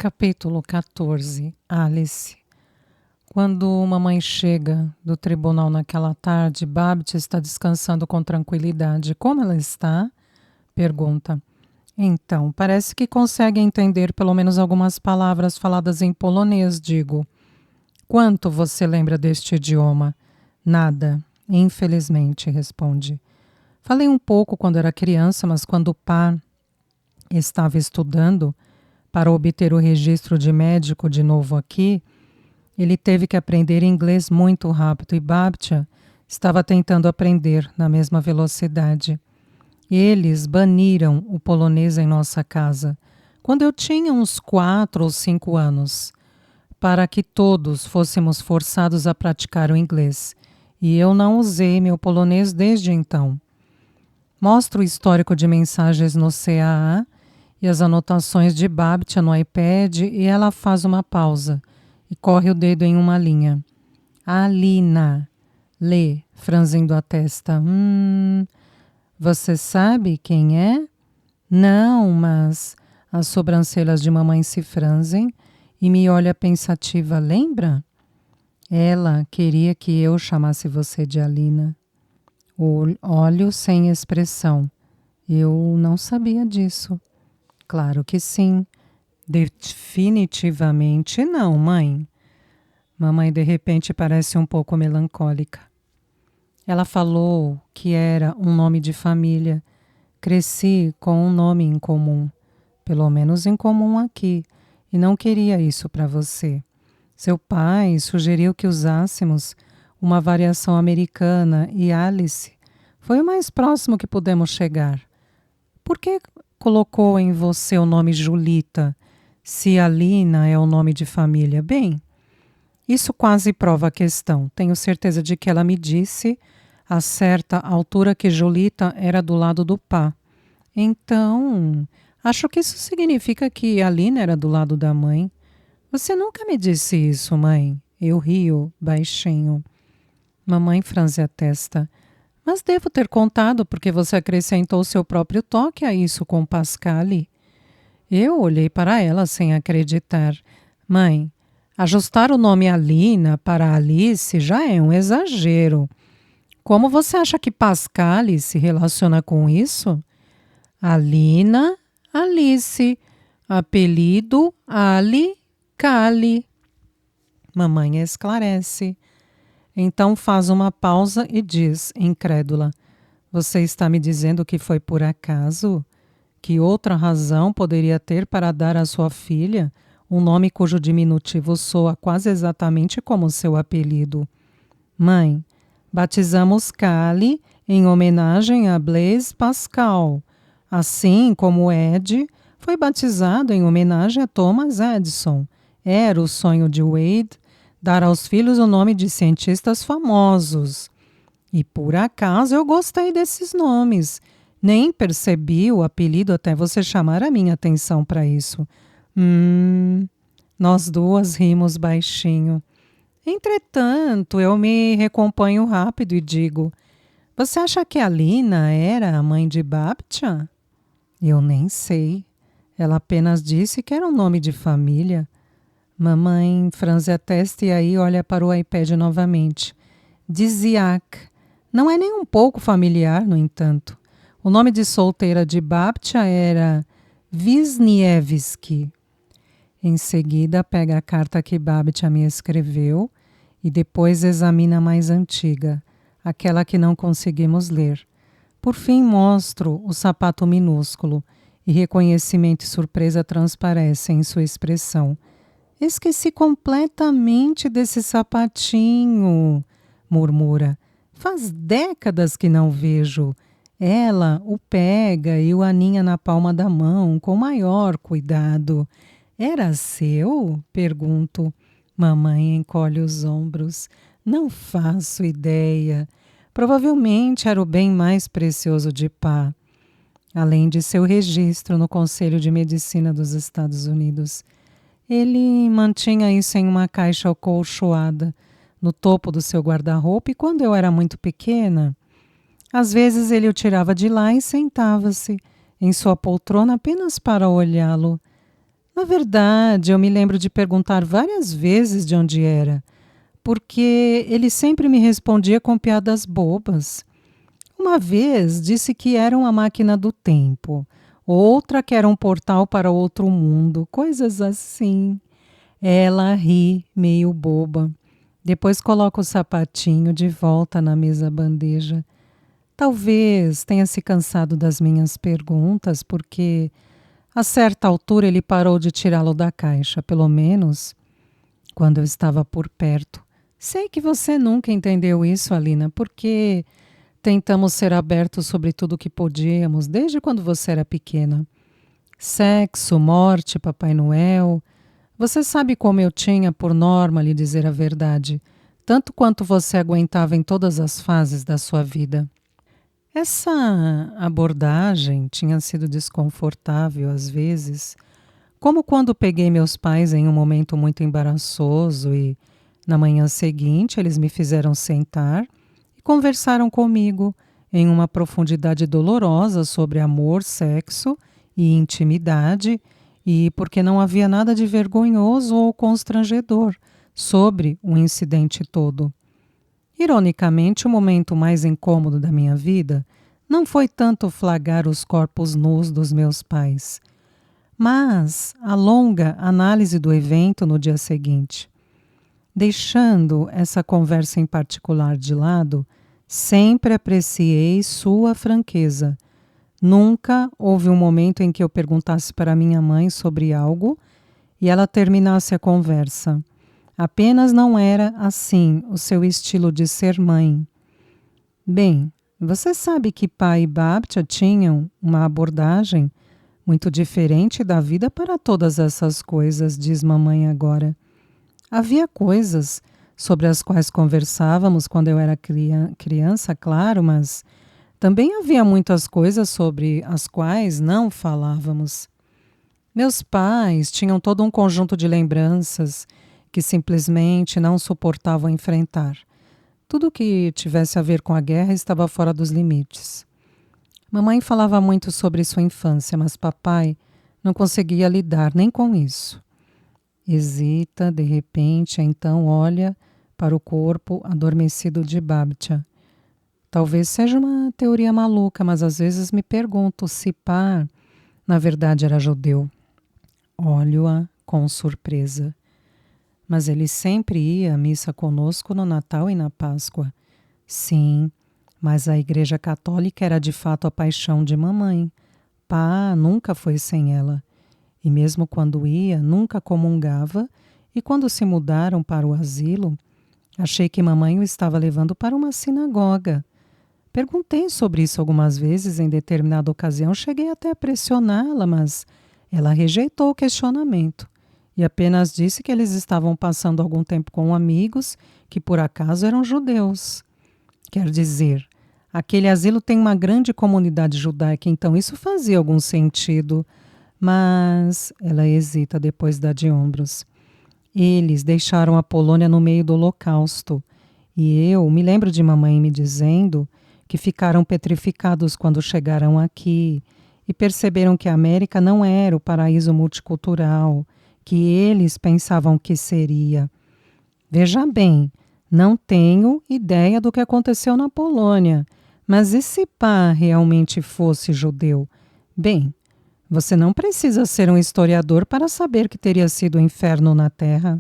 Capítulo 14. Alice. Quando mamãe chega do tribunal naquela tarde, Babbitt está descansando com tranquilidade. Como ela está? Pergunta. Então, parece que consegue entender pelo menos algumas palavras faladas em polonês, digo. Quanto você lembra deste idioma? Nada, infelizmente, responde. Falei um pouco quando era criança, mas quando o pá estava estudando para obter o registro de médico de novo aqui, ele teve que aprender inglês muito rápido e Babcia estava tentando aprender na mesma velocidade. Eles baniram o polonês em nossa casa quando eu tinha uns 4 ou 5 anos, para que todos fôssemos forçados a praticar o inglês, e eu não usei meu polonês desde então. Mostro o histórico de mensagens no CAA e as anotações de Babcia no iPad e ela faz uma pausa e corre o dedo em uma linha. Alina. Lê, franzindo a testa. Você sabe quem é? Não, mas... As sobrancelhas de mamãe se franzem e me olha pensativa. Lembra? Ela queria que eu chamasse você de Alina. Olho sem expressão. Eu não sabia disso. Claro que sim. Definitivamente não, mãe. Mamãe de repente parece um pouco melancólica. Ela falou que era um nome de família. Cresci com um nome em comum, pelo menos em comum aqui, e não queria isso para você. Seu pai sugeriu que usássemos uma variação americana e Alice foi o mais próximo que pudemos chegar. Por que colocou em você o nome Julita, se Alina é o nome de família? Bem, isso quase prova a questão. Tenho certeza de que ela me disse a certa altura que Julita era do lado do pá. Então, acho que isso significa que Alina era do lado da mãe. Você nunca me disse isso, mãe. Eu rio baixinho. Mamãe franze a testa. Mas devo ter contado porque você acrescentou seu próprio toque a isso com Pascale. Eu olhei para ela sem acreditar. Mãe, ajustar o nome Alina para Alice já é um exagero. Como você acha que Pascale se relaciona com isso? Alina, Alice. Apelido, Ali, Cali. Mamãe esclarece. Então faz uma pausa e diz, incrédula. Você está me dizendo que foi por acaso? Que outra razão poderia ter para dar à sua filha um nome cujo diminutivo soa quase exatamente como seu apelido? Mãe, batizamos Cali em homenagem a Blaise Pascal, assim como Ed foi batizado em homenagem a Thomas Edison. Era o sonho de Wade dar aos filhos o nome de cientistas famosos. E por acaso eu gostei desses nomes. Nem percebi o apelido até você chamar a minha atenção para isso. Nós duas rimos baixinho. Entretanto, eu me recomponho rápido e digo, você acha que a Lina era a mãe de Babcia? Eu nem sei. Ela apenas disse que era um nome de família. Mamãe franze a testa e aí olha para o iPad novamente. Diziak. Não é nem um pouco familiar, no entanto. O nome de solteira de Babcia era Wisniewski. Em seguida, pega a carta que Babcia me escreveu e depois examina a mais antiga, aquela que não conseguimos ler. Por fim, mostro o sapato minúsculo e reconhecimento e surpresa transparecem em sua expressão. Esqueci completamente desse sapatinho, murmura. Faz décadas que não vejo. Ela o pega e o aninha na palma da mão com maior cuidado. Era seu? Pergunto. Mamãe encolhe os ombros. Não faço ideia. Provavelmente era o bem mais precioso de pá, além de seu registro no Conselho de Medicina dos Estados Unidos. Ele mantinha isso em uma caixa acolchoada no topo do seu guarda-roupa e quando eu era muito pequena, às vezes ele o tirava de lá e sentava-se em sua poltrona apenas para olhá-lo. Na verdade, eu me lembro de perguntar várias vezes de onde era, porque ele sempre me respondia com piadas bobas. Uma vez disse que era uma máquina do tempo, outra que era um portal para outro mundo, coisas assim. Ela ri, meio boba. Depois coloca o sapatinho de volta na mesa bandeja. Talvez tenha se cansado das minhas perguntas, porque a certa altura ele parou de tirá-lo da caixa, pelo menos quando eu estava por perto. Sei que você nunca entendeu isso, Alina, porque tentamos ser abertos sobre tudo o que podíamos, desde quando você era pequena. Sexo, morte, Papai Noel. Você sabe como eu tinha por norma lhe dizer a verdade, tanto quanto você aguentava em todas as fases da sua vida. Essa abordagem tinha sido desconfortável às vezes, como quando peguei meus pais em um momento muito embaraçoso e, na manhã seguinte, eles me fizeram sentar e conversaram comigo em uma profundidade dolorosa sobre amor, sexo e intimidade, e porque não havia nada de vergonhoso ou constrangedor sobre o incidente todo. Ironicamente, o momento mais incômodo da minha vida não foi tanto flagrar os corpos nus dos meus pais, mas a longa análise do evento no dia seguinte. Deixando essa conversa em particular de lado, sempre apreciei sua franqueza. Nunca houve um momento em que eu perguntasse para minha mãe sobre algo e ela terminasse a conversa. Apenas não era assim o seu estilo de ser mãe. Bem, você sabe que pai e Babtia tinham uma abordagem muito diferente da vida para todas essas coisas, diz mamãe agora. Havia coisas sobre as quais conversávamos quando eu era criança, claro, mas também havia muitas coisas sobre as quais não falávamos. Meus pais tinham todo um conjunto de lembranças que simplesmente não suportavam enfrentar. Tudo que tivesse a ver com a guerra estava fora dos limites. Mamãe falava muito sobre sua infância, mas papai não conseguia lidar nem com isso. Hesita, de repente, então olha para o corpo adormecido de Babtia. Talvez seja uma teoria maluca, mas às vezes me pergunto se pá, na verdade, era judeu. Olho-a com surpresa. Mas ele sempre ia à missa conosco no Natal e na Páscoa. Sim, mas a Igreja Católica era de fato a paixão de mamãe. Pá nunca foi sem ela. E mesmo quando ia, nunca comungava, e quando se mudaram para o asilo, achei que mamãe o estava levando para uma sinagoga. Perguntei sobre isso algumas vezes, em determinada ocasião cheguei até a pressioná-la, mas ela rejeitou o questionamento e apenas disse que eles estavam passando algum tempo com amigos que por acaso eram judeus. Quer dizer, aquele asilo tem uma grande comunidade judaica, então isso fazia algum sentido, mas ela hesita, depois dá de ombros. Eles deixaram a Polônia no meio do Holocausto e eu me lembro de mamãe me dizendo que ficaram petrificados quando chegaram aqui e perceberam que a América não era o paraíso multicultural que eles pensavam que seria. Veja bem, não tenho ideia do que aconteceu na Polônia, mas e se pá realmente fosse judeu? Bem, você não precisa ser um historiador para saber que teria sido um inferno na Terra.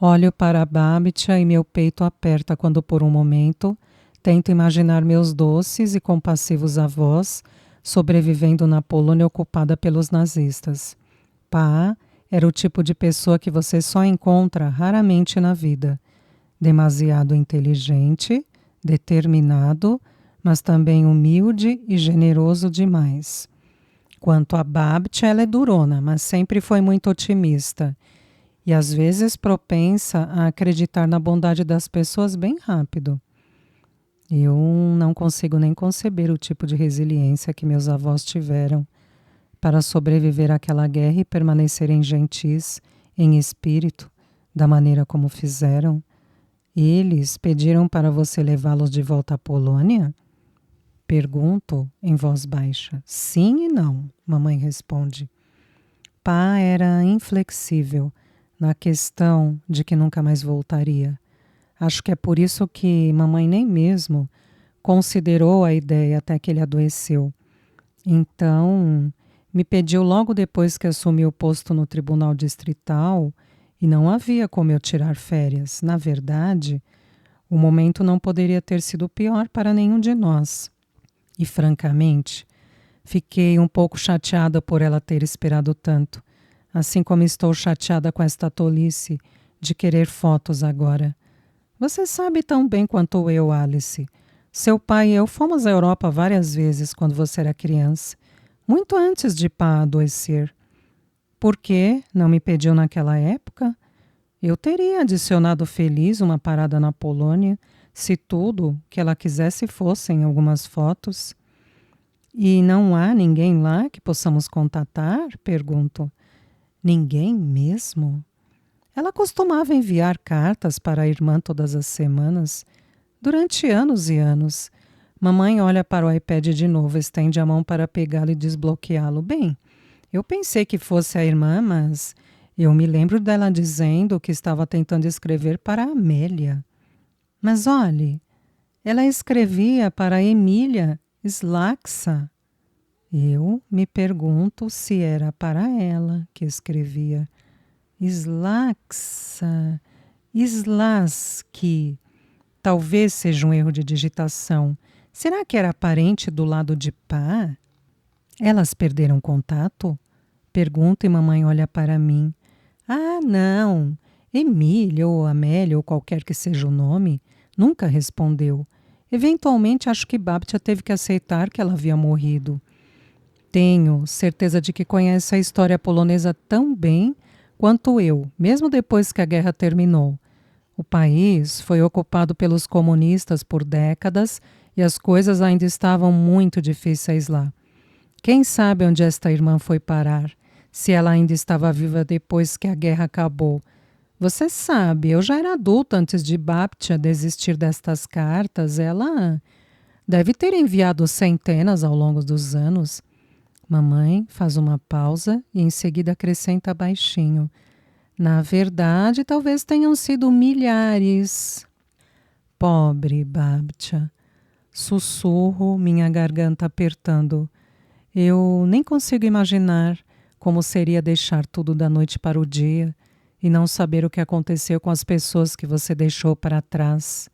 Olho para a Babtia e meu peito aperta quando por um momento tento imaginar meus doces e compassivos avós sobrevivendo na Polônia ocupada pelos nazistas. Pá era o tipo de pessoa que você só encontra raramente na vida. Demasiado inteligente, determinado, mas também humilde e generoso demais. Quanto a Babtia, ela é durona, mas sempre foi muito otimista. E às vezes propensa a acreditar na bondade das pessoas bem rápido. Eu não consigo nem conceber o tipo de resiliência que meus avós tiveram para sobreviver àquela guerra e permanecerem gentis em espírito, da maneira como fizeram. Eles pediram para você levá-los de volta à Polônia? Pergunto em voz baixa. Sim e não, mamãe responde. Papá era inflexível na questão de que nunca mais voltaria. Acho que é por isso que mamãe nem mesmo considerou a ideia até que ele adoeceu. Então, me pediu logo depois que assumi o posto no Tribunal Distrital e não havia como eu tirar férias. Na verdade, o momento não poderia ter sido pior para nenhum de nós. E, francamente, fiquei um pouco chateada por ela ter esperado tanto, assim como estou chateada com esta tolice de querer fotos agora. Você sabe tão bem quanto eu, Alice. Seu pai e eu fomos à Europa várias vezes quando você era criança, muito antes de pá adoecer. Por que não me pediu naquela época? Eu teria adicionado feliz uma parada na Polônia, se tudo que ela quisesse fossem algumas fotos. E não há ninguém lá que possamos contatar? Pergunto. Ninguém mesmo? Ela costumava enviar cartas para a irmã todas as semanas, durante anos e anos. Mamãe olha para o iPad de novo, estende a mão para pegá-lo e desbloqueá-lo. Bem, eu pensei que fosse a irmã, mas eu me lembro dela dizendo que estava tentando escrever para a Amélia. Mas olhe, ela escrevia para a Emília Slaxa. Eu me pergunto se era para ela que escrevia. Slaxa, Slaski. Talvez seja um erro de digitação. Será que era parente do lado de pá? Elas perderam contato? Pergunto e mamãe olha para mim. Ah, não. Emília ou Amélia ou qualquer que seja o nome, nunca respondeu. Eventualmente acho que Babtia teve que aceitar que ela havia morrido. Tenho certeza de que conhece a história polonesa tão bem quanto eu, mesmo depois que a guerra terminou. O país foi ocupado pelos comunistas por décadas e as coisas ainda estavam muito difíceis lá. Quem sabe onde esta irmã foi parar, se ela ainda estava viva depois que a guerra acabou. Você sabe, eu já era adulta antes de Babtia desistir destas cartas. Ela deve ter enviado centenas ao longo dos anos. Mamãe faz uma pausa e em seguida acrescenta baixinho. Na verdade, talvez tenham sido milhares. Pobre Babtia. Sussurro, minha garganta apertando. Eu nem consigo imaginar como seria deixar tudo da noite para o dia e não saber o que aconteceu com as pessoas que você deixou para trás.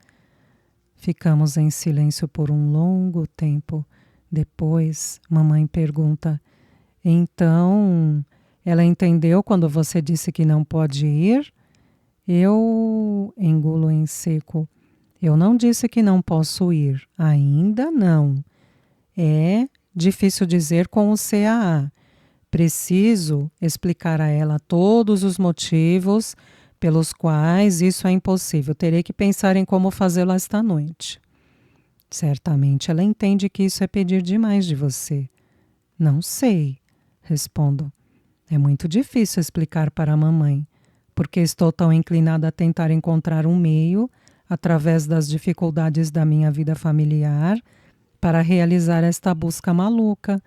Ficamos em silêncio por um longo tempo. Depois, mamãe pergunta: então, ela entendeu quando você disse que não pode ir? Eu engulo em seco. Eu não disse que não posso ir. Ainda não. É difícil dizer com o CAA. Preciso explicar a ela todos os motivos pelos quais isso é impossível. Terei que pensar em como fazê-lo esta noite. Certamente ela entende que isso é pedir demais de você. Não sei, respondo. É muito difícil explicar para a mamãe, porque estou tão inclinada a tentar encontrar um meio, através das dificuldades da minha vida familiar, para realizar esta busca maluca,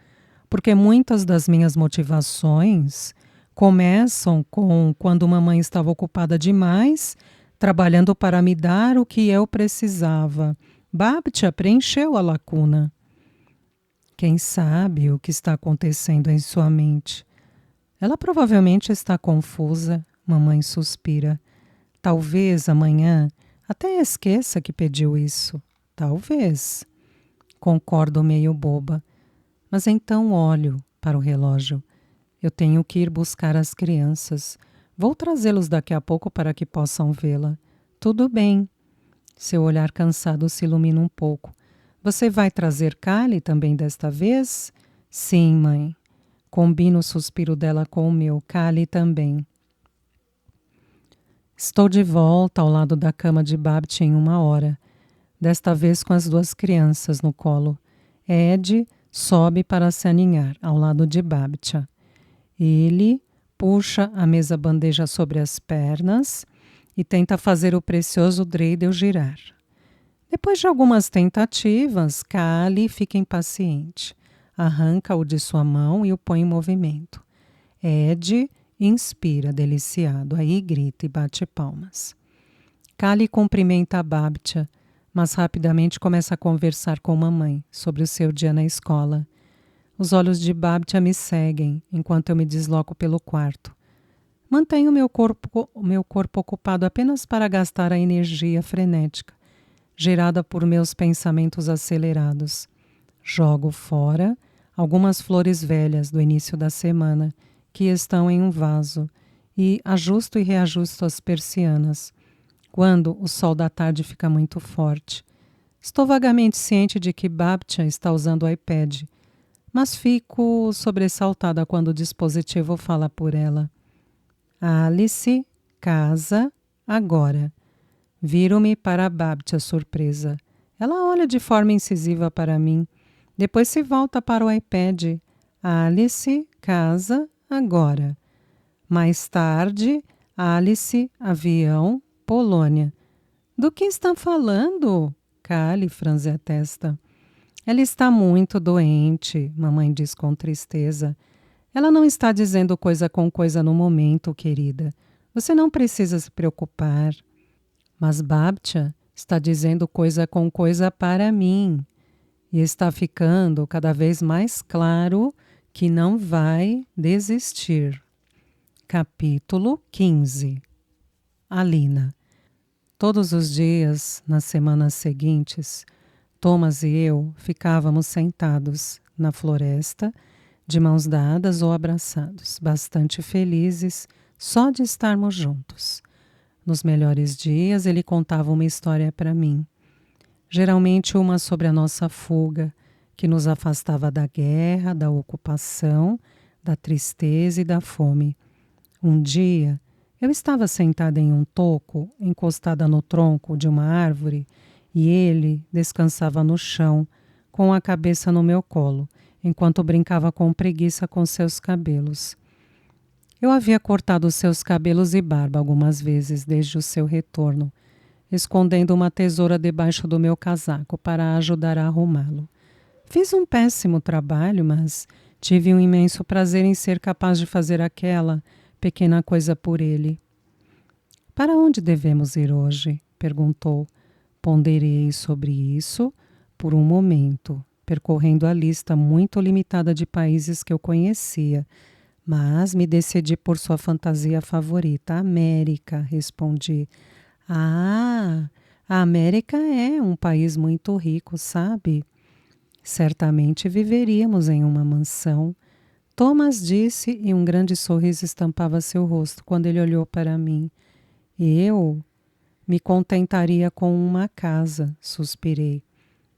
porque muitas das minhas motivações começam com quando mamãe estava ocupada demais, trabalhando para me dar o que eu precisava. Babtia preencheu a lacuna. Quem sabe o que está acontecendo em sua mente? Ela provavelmente está confusa, mamãe suspira. Talvez amanhã até esqueça que pediu isso. Talvez. Concordo meio boba. Mas então olho para o relógio. Eu tenho que ir buscar as crianças. Vou trazê-los daqui a pouco para que possam vê-la. Tudo bem. Seu olhar cansado se ilumina um pouco. Você vai trazer Kali também desta vez? Sim, mãe. Combino o suspiro dela com o meu. Kali também. Estou de volta ao lado da cama de Babtia em 1 hora. Desta vez com as 2 crianças no colo. Ed sobe para se aninhar ao lado de Babtia. Ele puxa a mesa-bandeja sobre as pernas e tenta fazer o precioso dreidel girar. Depois de algumas tentativas, Kali fica impaciente. Arranca-o de sua mão e o põe em movimento. Ed inspira, deliciado. Aí grita e bate palmas. Kali cumprimenta a Babtia, mas rapidamente começa a conversar com mamãe sobre o seu dia na escola. Os olhos de Babtia me seguem enquanto eu me desloco pelo quarto. Mantenho o meu corpo ocupado apenas para gastar a energia frenética, gerada por meus pensamentos acelerados. Jogo fora algumas flores velhas do início da semana que estão em um vaso e ajusto e reajusto as persianas, quando o sol da tarde fica muito forte. Estou vagamente ciente de que Babtia está usando o iPad, mas fico sobressaltada quando o dispositivo fala por ela. Alice, casa, agora. Viro-me para Babtia, surpresa. Ela olha de forma incisiva para mim. Depois se volta para o iPad. Alice, casa, agora. Mais tarde, Alice, avião, Polônia. Do que está falando? Kali franze a testa. Ela está muito doente, mamãe diz com tristeza. Ela não está dizendo coisa com coisa no momento, querida. Você não precisa se preocupar. Mas Babtia está dizendo coisa com coisa para mim. E está ficando cada vez mais claro que não vai desistir. Capítulo 15. Alina. Todos os dias, nas semanas seguintes, Thomas e eu ficávamos sentados na floresta, de mãos dadas ou abraçados, bastante felizes só de estarmos juntos. Nos melhores dias, ele contava uma história para mim. Geralmente uma sobre a nossa fuga, que nos afastava da guerra, da ocupação, da tristeza e da fome. Um dia, eu estava sentada em um toco, encostada no tronco de uma árvore, e ele descansava no chão, com a cabeça no meu colo, enquanto brincava com preguiça com seus cabelos. Eu havia cortado seus cabelos e barba algumas vezes desde o seu retorno, escondendo uma tesoura debaixo do meu casaco para ajudar a arrumá-lo. Fiz um péssimo trabalho, mas tive um imenso prazer em ser capaz de fazer aquela pequena coisa por ele. Para onde devemos ir hoje? Perguntou. Ponderei sobre isso por um momento, percorrendo a lista muito limitada de países que eu conhecia, mas me decidi por sua fantasia favorita, a América, respondi. Ah, a América é um país muito rico, sabe? Certamente viveríamos em uma mansão. Thomas disse e um grande sorriso estampava seu rosto quando ele olhou para mim. Eu me contentaria com uma casa, suspirei,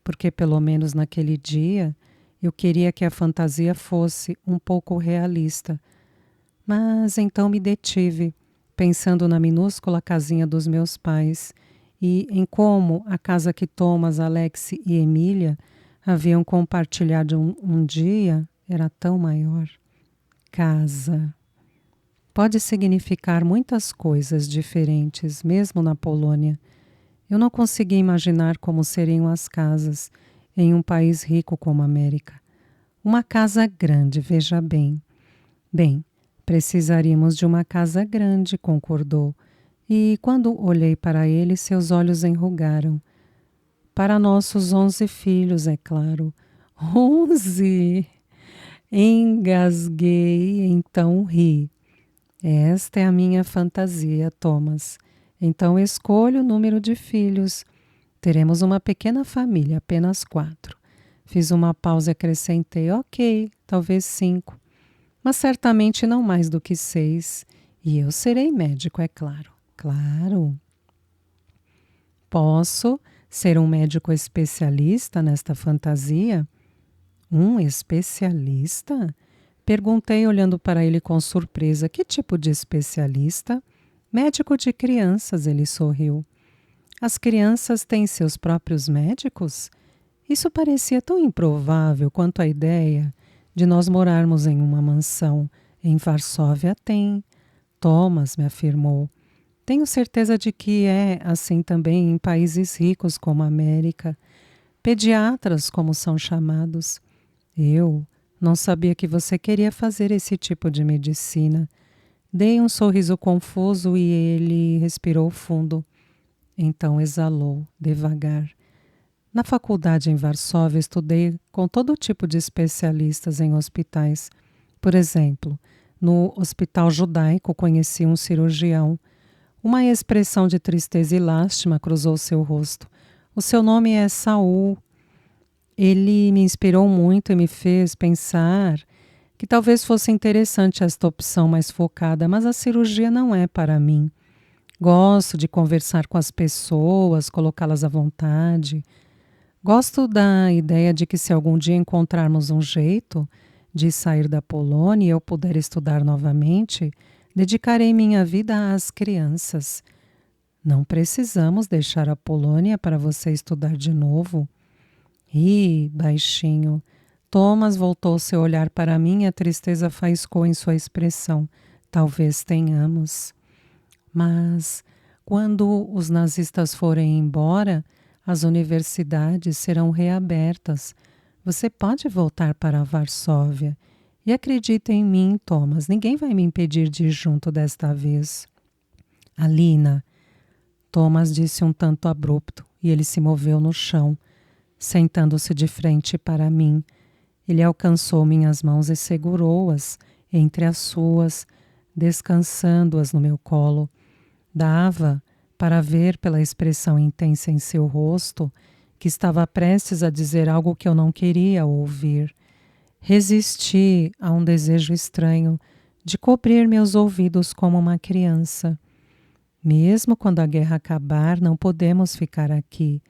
porque pelo menos naquele dia eu queria que a fantasia fosse um pouco realista. Mas então me detive, pensando na minúscula casinha dos meus pais e em como a casa que Thomas, Alex e Emília haviam compartilhado um dia era tão maior. Casa. Pode significar muitas coisas diferentes, mesmo na Polônia. Eu não conseguia imaginar como seriam as casas em um país rico como a América. Uma casa grande, veja bem. Bem, precisaríamos de uma casa grande, concordou. E quando olhei para ele, seus olhos enrugaram. Para nossos 11 filhos, é claro. 11! Engasguei, então ri. Esta é a minha fantasia, Thomas. Então escolho o número de filhos. Teremos uma pequena família, apenas 4. Fiz uma pausa e acrescentei, ok, talvez 5. Mas certamente não mais do que 6. E eu serei médico, é claro. Claro. Posso ser um médico especialista nesta fantasia? Um especialista? Perguntei olhando para ele com surpresa. Que tipo de especialista? Médico de crianças, ele sorriu. As crianças têm seus próprios médicos? Isso parecia tão improvável quanto a ideia de nós morarmos em uma mansão. Em Varsóvia tem. Thomas me afirmou. Tenho certeza de que é assim também em países ricos como a América. Pediatras, como são chamados. Eu Não sabia que você queria fazer esse tipo de medicina. Dei um sorriso confuso e ele respirou fundo. Então exalou, devagar. Na faculdade em Varsóvia, estudei com todo tipo de especialistas em hospitais. Por exemplo, no hospital judaico conheci um cirurgião. Uma expressão de tristeza e lástima cruzou seu rosto. O seu nome é Saul. Ele me inspirou muito e me fez pensar que talvez fosse interessante esta opção mais focada, mas a cirurgia não é para mim. Gosto de conversar com as pessoas, colocá-las à vontade. Gosto da ideia de que se algum dia encontrarmos um jeito de sair da Polônia e eu puder estudar novamente, dedicarei minha vida às crianças. Não precisamos deixar a Polônia para você estudar de novo. Ih, baixinho. Thomas voltou seu olhar para mim e a tristeza faiscou em sua expressão. Talvez tenhamos. Mas, quando os nazistas forem embora, as universidades serão reabertas. Você pode voltar para Varsóvia. E acredita em mim, Thomas, ninguém vai me impedir de ir junto desta vez. Alina, Thomas disse um tanto abrupto, e ele se moveu no chão, sentando-se de frente para mim. Ele alcançou minhas mãos e segurou-as entre as suas, descansando-as no meu colo. Dava para ver pela expressão intensa em seu rosto que estava prestes a dizer algo que eu não queria ouvir. Resisti a um desejo estranho de cobrir meus ouvidos como uma criança. Mesmo quando a guerra acabar, não podemos ficar aqui.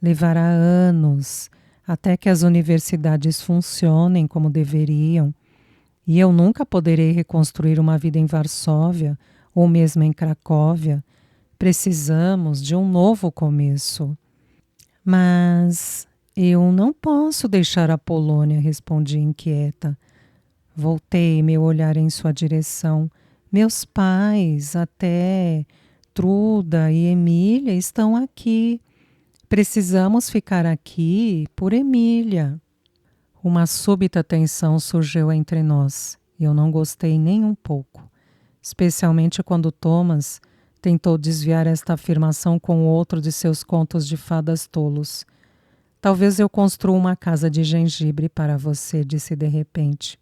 Levará anos até que as universidades funcionem como deveriam. E eu nunca poderei reconstruir uma vida em Varsóvia ou mesmo em Cracóvia. Precisamos de um novo começo. Mas eu não posso deixar a Polônia, respondi inquieta. Voltei meu olhar em sua direção. Meus pais, até Truda e Emília, estão aqui. Precisamos ficar aqui por Emília. Uma súbita tensão surgiu entre nós e eu não gostei nem um pouco, especialmente quando Thomas tentou desviar esta afirmação com outro de seus contos de fadas tolos. Talvez eu construa uma casa de gengibre para você, disse de repente,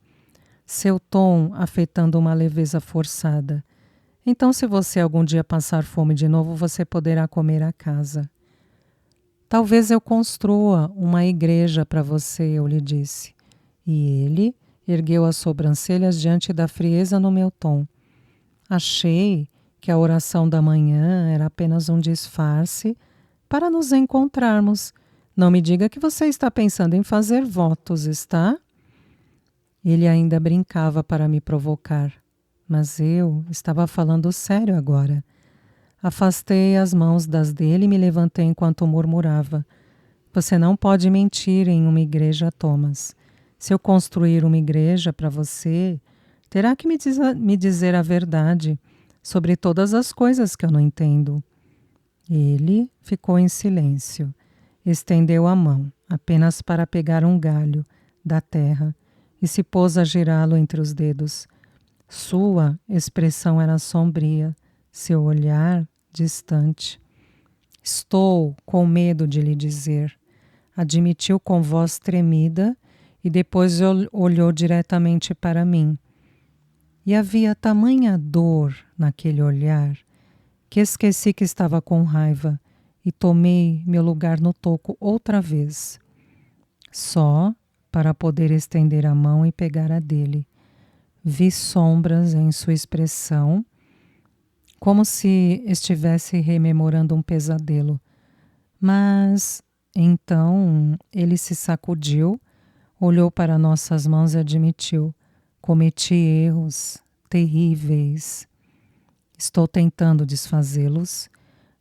seu tom afetando uma leveza forçada. Então, se você algum dia passar fome de novo, você poderá comer a casa. Talvez eu construa uma igreja para você, eu lhe disse. E ele ergueu as sobrancelhas diante da frieza no meu tom. Achei que a oração da manhã era apenas um disfarce para nos encontrarmos. Não me diga que você está pensando em fazer votos, está? Ele ainda brincava para me provocar, mas eu estava falando sério agora. Afastei as mãos das dele e me levantei enquanto murmurava. Você não pode mentir em uma igreja, Thomas. Se eu construir uma igreja para você, terá que me dizer a verdade sobre todas as coisas que eu não entendo. Ele ficou em silêncio. Estendeu a mão, apenas para pegar um galho da terra, e se pôs a girá-lo entre os dedos. Sua expressão era sombria, seu olhar distante. Estou com medo de lhe dizer, admitiu com voz tremida e depois olhou diretamente para mim. E havia tamanha dor naquele olhar que esqueci que estava com raiva e tomei meu lugar no toco outra vez, só para poder estender a mão e pegar a dele. Vi sombras em sua expressão, como se estivesse rememorando um pesadelo. Mas então ele se sacudiu, olhou para nossas mãos e admitiu: cometi erros terríveis. Estou tentando desfazê-los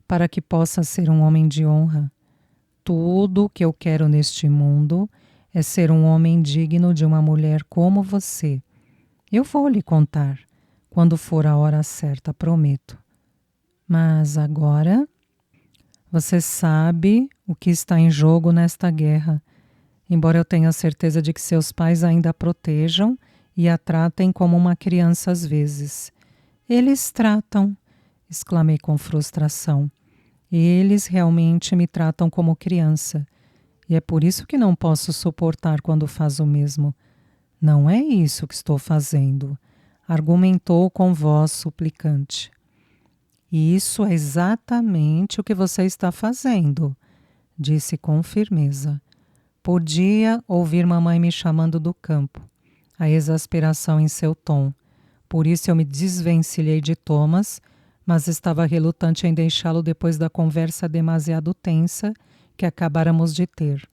para que possa ser um homem de honra. Tudo o que eu quero neste mundo é ser um homem digno de uma mulher como você. Eu vou lhe contar, quando for a hora certa, prometo. Mas agora, você sabe o que está em jogo nesta guerra. embora eu tenha certeza de que seus pais ainda a protejam e a tratem como uma criança às vezes. Eles tratam, exclamei com frustração. Eles realmente me tratam como criança. E é por isso que não posso suportar quando faz o mesmo. Não é isso que estou fazendo, argumentou com voz suplicante. E isso é exatamente o que você está fazendo, disse com firmeza. Podia ouvir mamãe me chamando do campo, a exasperação em seu tom. Por isso eu me desvencilhei de Thomas, mas estava relutante em deixá-lo depois da conversa demasiado tensa que acabáramos de ter.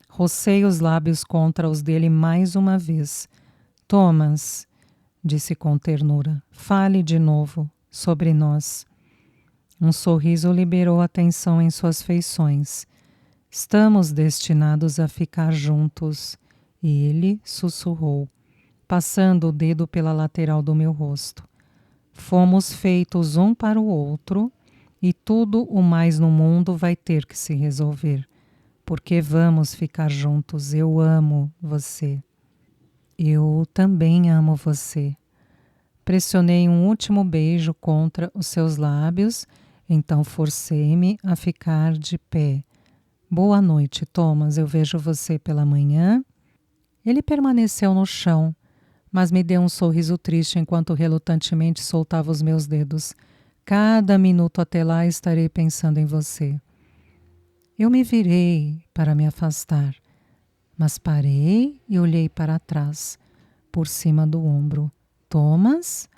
Rocei os lábios contra os dele mais uma vez. Thomas, disse com ternura, fale de novo sobre nós. Um sorriso liberou a tensão em suas feições. Estamos destinados a ficar juntos. E ele sussurrou, passando o dedo pela lateral do meu rosto. Fomos feitos um para o outro e tudo o mais no mundo vai ter que se resolver. Porque vamos ficar juntos. Eu amo você. Eu também amo você. Pressionei um último beijo contra os seus lábios, então forcei-me a ficar de pé. Boa noite, Thomas. Eu vejo você pela manhã. Ele permaneceu no chão, mas me deu um sorriso triste enquanto relutantemente soltava os meus dedos. Cada minuto até lá estarei pensando em você. Eu me virei para me afastar, mas parei e olhei para trás, por cima do ombro. Thomas?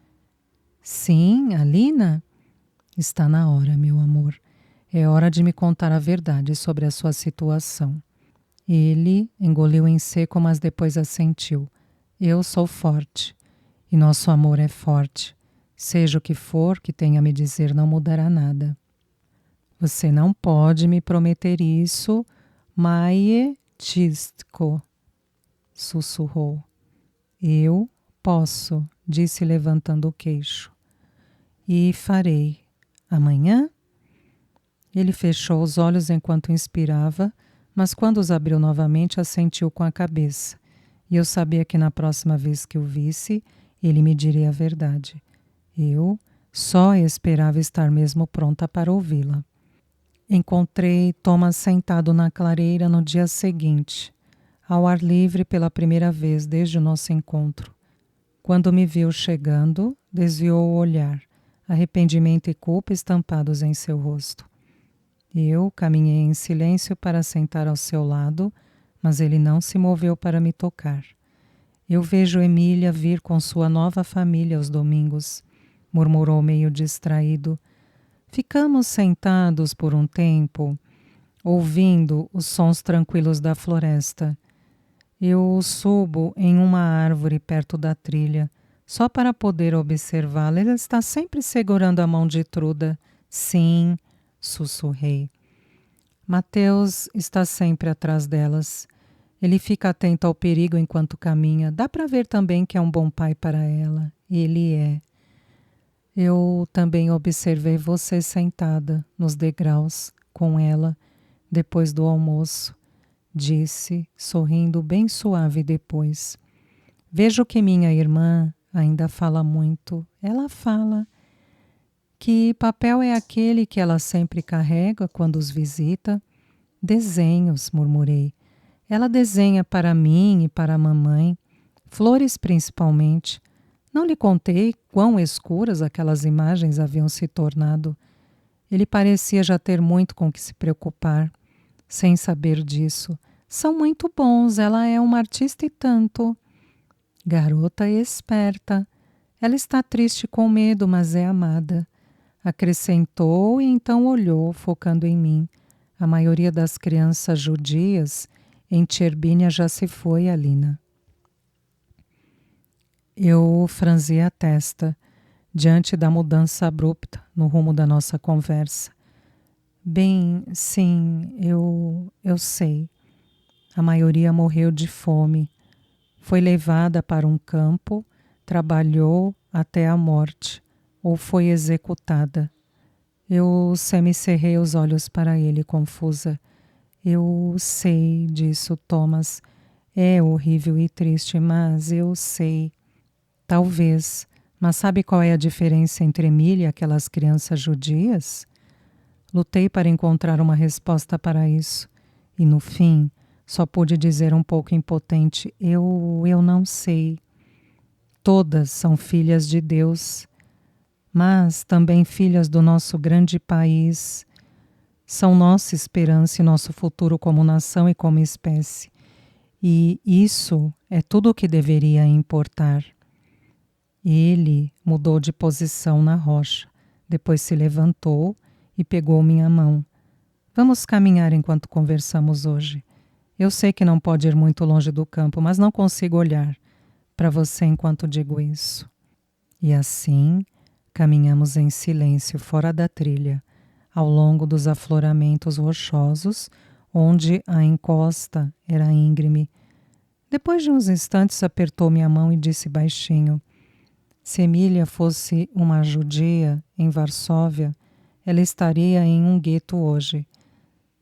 Sim, Alina? Está na hora, meu amor. É hora de me contar a verdade sobre a sua situação. Ele engoliu em seco, mas depois assentiu. Eu sou forte, e nosso amor é forte. Seja o que for que tenha a me dizer, não mudará nada. Você não pode me prometer isso, Maietzko, sussurrou. Eu posso, disse levantando o queixo. E farei. Amanhã? Ele fechou os olhos enquanto inspirava, mas quando os abriu novamente assentiu com a cabeça. E eu sabia que na próxima vez que o visse, ele me diria a verdade. Eu só esperava estar mesmo pronta para ouvi-la. Encontrei Thomas sentado na clareira no dia seguinte, ao ar livre pela primeira vez desde o nosso encontro. Quando me viu chegando, desviou o olhar, arrependimento e culpa estampados em seu rosto. Eu caminhei em silêncio para sentar ao seu lado, mas ele não se moveu para me tocar. Eu vejo Emília vir com sua nova família aos domingos, murmurou meio distraído. Ficamos sentados por um tempo, ouvindo os sons tranquilos da floresta. Eu subo em uma árvore perto da trilha, só para poder observá-la. Ela está sempre segurando a mão de Truda. Sim, sussurrei. Mateus está sempre atrás delas. Ele fica atento ao perigo enquanto caminha. Dá para ver também que é um bom pai para ela. Ele é. Eu também observei você sentada nos degraus com ela depois do almoço, disse, sorrindo bem suave depois. Vejo que minha irmã ainda fala muito. Ela fala. Que papel é aquele que ela sempre carrega quando os visita? Desenhos, murmurei. Ela desenha para mim e para a mamãe, flores principalmente. Não lhe contei quão escuras aquelas imagens haviam se tornado. Ele parecia já ter muito com que se preocupar, sem saber disso. São muito bons, ela é uma artista e tanto. Garota esperta. Ela está triste com medo, mas é amada. Acrescentou e então olhou, focando em mim. A maioria das crianças judias em Tcherbínia já se foi, Alina. Eu franzi a testa, diante da mudança abrupta no rumo da nossa conversa. Bem, sim, eu sei. A maioria morreu de fome. Foi levada para um campo, trabalhou até a morte, ou foi executada. Eu semicerrei os olhos para ele, confusa. Eu sei disso, Thomas. É horrível e triste, mas eu sei. Talvez. Mas sabe qual é a diferença entre Emília e aquelas crianças judias? Lutei para encontrar uma resposta para isso. E no fim, só pude dizer um pouco impotente: eu não sei. Todas são filhas de Deus, mas também filhas do nosso grande país. São nossa esperança e nosso futuro como nação e como espécie. E isso é tudo o que deveria importar. Ele mudou de posição na rocha, depois se levantou e pegou minha mão. Vamos caminhar enquanto conversamos hoje. Eu sei que não pode ir muito longe do campo, mas não consigo olhar para você enquanto digo isso. E assim, caminhamos em silêncio fora da trilha, ao longo dos afloramentos rochosos, onde a encosta era íngreme. Depois de uns instantes, apertou minha mão e disse baixinho: se Emília fosse uma judia em Varsóvia, ela estaria em um gueto hoje.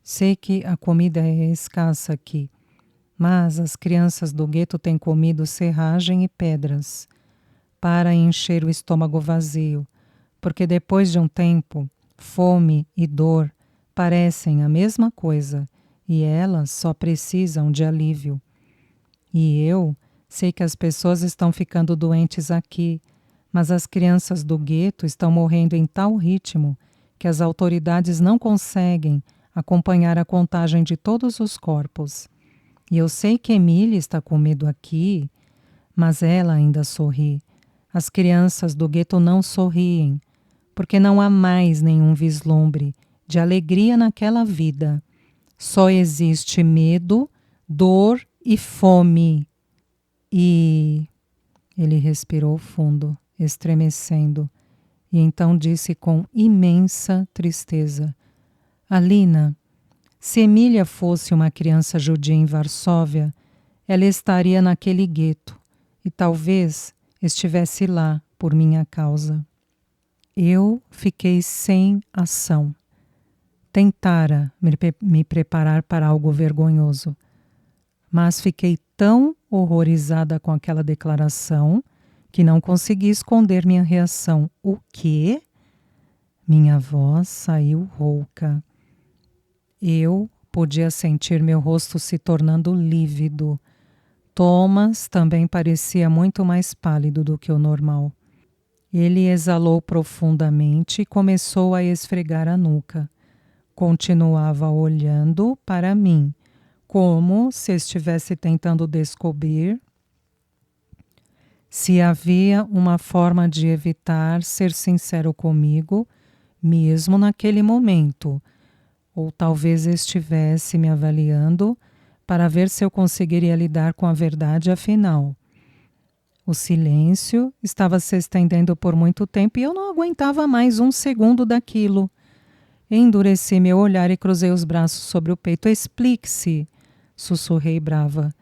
Sei que a comida é escassa aqui, mas as crianças do gueto têm comido serragem e pedras para encher o estômago vazio, porque depois de um tempo, fome e dor parecem a mesma coisa e elas só precisam de alívio. E eu sei que as pessoas estão ficando doentes aqui, mas as crianças do gueto estão morrendo em tal ritmo que as autoridades não conseguem acompanhar a contagem de todos os corpos. E eu sei que Emília está com medo aqui, mas ela ainda sorri. As crianças do gueto não sorriem, porque não há mais nenhum vislumbre de alegria naquela vida. Só existe medo, dor e fome. E ele respirou fundo, estremecendo, e então disse com imensa tristeza: Alina, se Emília fosse uma criança judia em Varsóvia, ela estaria naquele gueto e talvez estivesse lá por minha causa. Eu fiquei sem ação. Tentara me preparar para algo vergonhoso, mas fiquei tão horrorizada com aquela declaração que não consegui esconder minha reação. O quê? Minha voz saiu rouca. Eu podia sentir meu rosto se tornando lívido. Thomas também parecia muito mais pálido do que o normal. Ele exalou profundamente e começou a esfregar a nuca. Continuava olhando para mim, como se estivesse tentando descobrir se havia uma forma de evitar ser sincero comigo, mesmo naquele momento, ou talvez estivesse me avaliando para ver se eu conseguiria lidar com a verdade afinal. O silêncio estava se estendendo por muito tempo e eu não aguentava mais um segundo daquilo. Endureci meu olhar e cruzei os braços sobre o peito. Explique-se, sussurrei brava.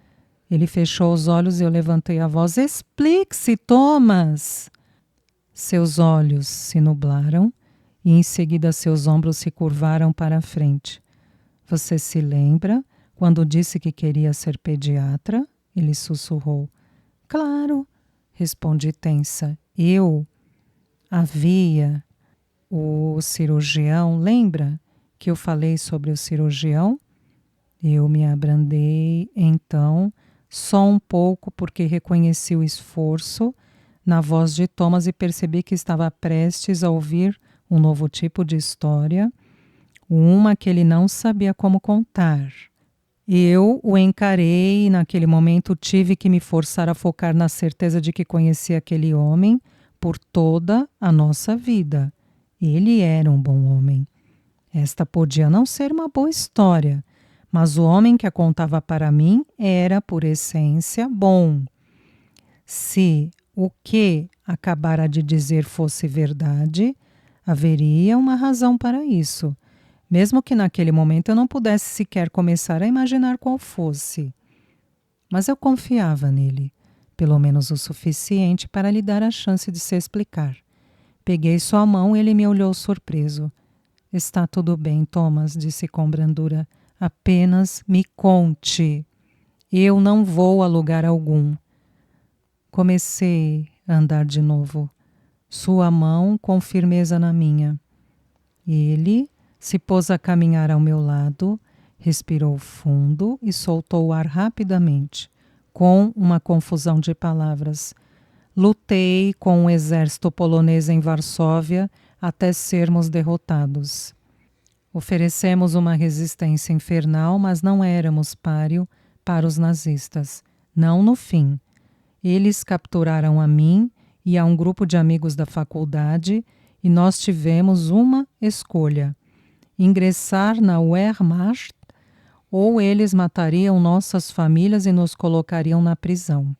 Ele fechou os olhos e eu levantei a voz. Explique-se, Thomas! Seus olhos se nublaram e em seguida seus ombros se curvaram para a frente. Você se lembra quando disse que queria ser pediatra? Ele sussurrou. Claro, respondi tensa. Eu havia o cirurgião, lembra que eu falei sobre o cirurgião? Eu me abrandei, então, só um pouco porque reconheci o esforço na voz de Thomas e percebi que estava prestes a ouvir um novo tipo de história, uma que ele não sabia como contar. Eu o encarei e naquele momento tive que me forçar a focar na certeza de que conhecia aquele homem por toda a nossa vida. Ele era um bom homem. Esta podia não ser uma boa história, mas o homem que a contava para mim era, por essência, bom. Se o que acabara de dizer fosse verdade, haveria uma razão para isso, mesmo que naquele momento eu não pudesse sequer começar a imaginar qual fosse. Mas eu confiava nele, pelo menos o suficiente para lhe dar a chance de se explicar. Peguei sua mão e ele me olhou surpreso. Está tudo bem, Thomas, disse com brandura. Apenas me conte. Eu não vou a lugar algum. Comecei a andar de novo, sua mão com firmeza na minha. Ele se pôs a caminhar ao meu lado, respirou fundo e soltou o ar rapidamente, com uma confusão de palavras. Lutei com o exército polonês em Varsóvia até sermos derrotados. Oferecemos uma resistência infernal, mas não éramos páreo para os nazistas. Não no fim. Eles capturaram a mim e a um grupo de amigos da faculdade e nós tivemos uma escolha: ingressar na Wehrmacht ou eles matariam nossas famílias e nos colocariam na prisão.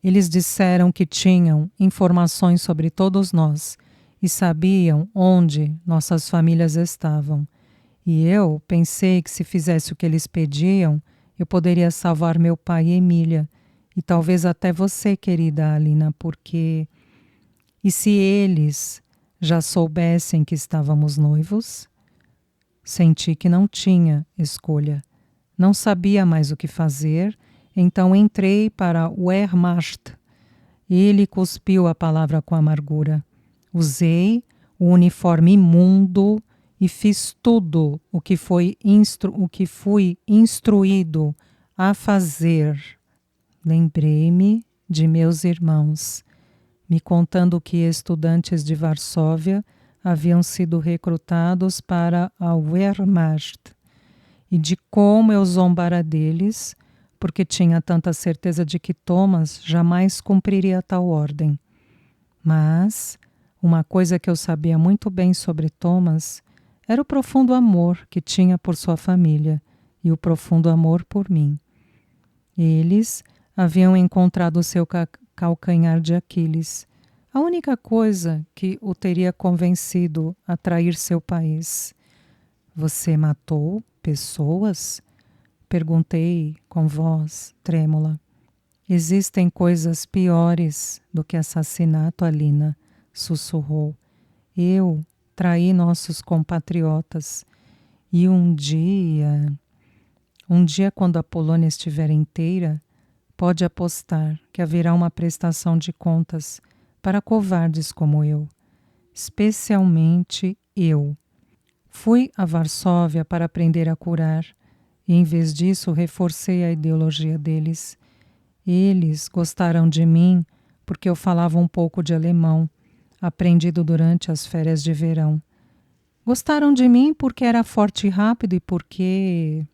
Eles disseram que tinham informações sobre todos nós e sabiam onde nossas famílias estavam. E eu pensei que se fizesse o que eles pediam, eu poderia salvar meu pai e Emília, e talvez até você, querida Alina, porque... E se eles já soubessem que estávamos noivos? Senti que não tinha escolha. Não sabia mais o que fazer, então entrei para o Wehrmacht. Ele cuspiu a palavra com amargura. Usei o uniforme imundo e fiz tudo o que fui instruído a fazer. Lembrei-me de meus irmãos, me contando que estudantes de Varsóvia haviam sido recrutados para a Wehrmacht e de como eu zombara deles, porque tinha tanta certeza de que Thomas jamais cumpriria tal ordem. Mas uma coisa que eu sabia muito bem sobre Thomas era o profundo amor que tinha por sua família e o profundo amor por mim. Eles haviam encontrado seu calcanhar de Aquiles, a única coisa que o teria convencido a trair seu país. Você matou pessoas? Perguntei com voz trêmula. Existem coisas piores do que assassinato, Alina, sussurrou. Eu traí nossos compatriotas e um dia quando a Polônia estiver inteira, pode apostar que haverá uma prestação de contas para covardes como eu, especialmente eu. Fui a Varsóvia para aprender a curar e, em vez disso, reforcei a ideologia deles. Eles gostaram de mim porque eu falava um pouco de alemão, aprendido durante as férias de verão. Gostaram de mim porque era forte e rápido e porque...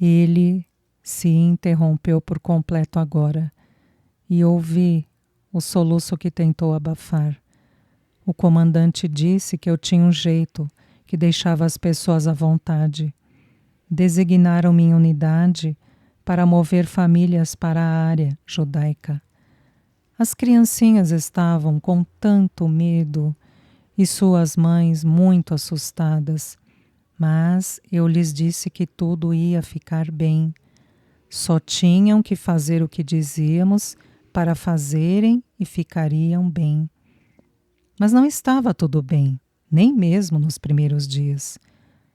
Ele se interrompeu por completo agora e ouvi o soluço que tentou abafar. O comandante disse que eu tinha um jeito que deixava as pessoas à vontade. Designaram minha unidade para mover famílias para a área judaica. As criancinhas estavam com tanto medo e suas mães muito assustadas, mas eu lhes disse que tudo ia ficar bem. Só tinham que fazer o que dizíamos para fazerem e ficariam bem. Mas não estava tudo bem, nem mesmo nos primeiros dias,